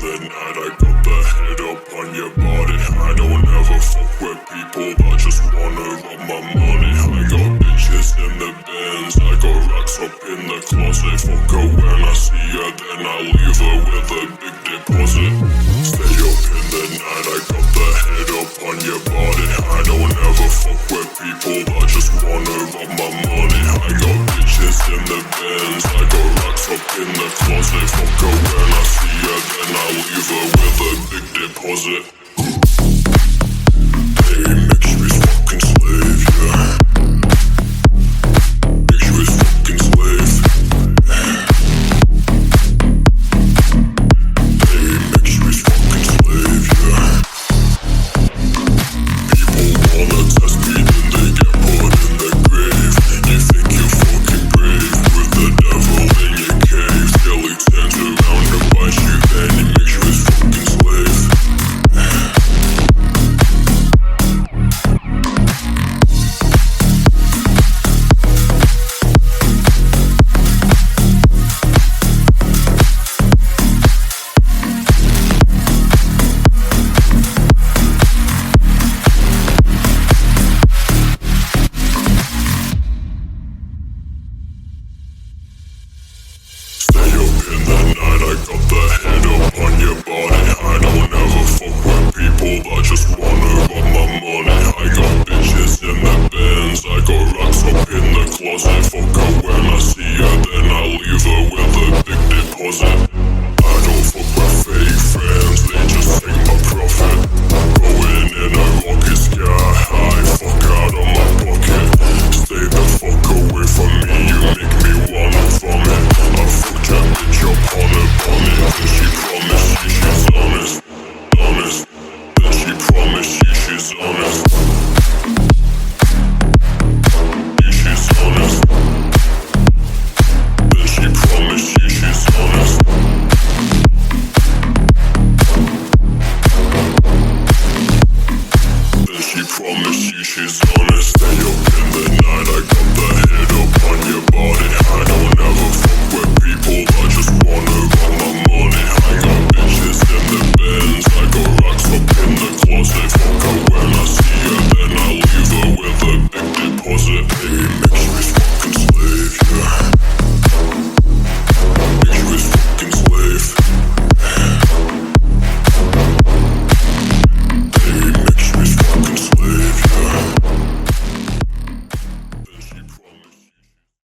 the night, I got the head up on your body. I don't ever fuck with people that just wanna rob my money. I got bitches in the Benz, I got racks up in the closet. Fuck her when I see her, then I leave her with a big deposit. Stay up in the night, I got the head up on your body. I don't ever fuck with people that just wanna rob my money. I got bitches in the Benz, I got racks up in the closet. Fuck her when I see her, then I leave her with a big deposit.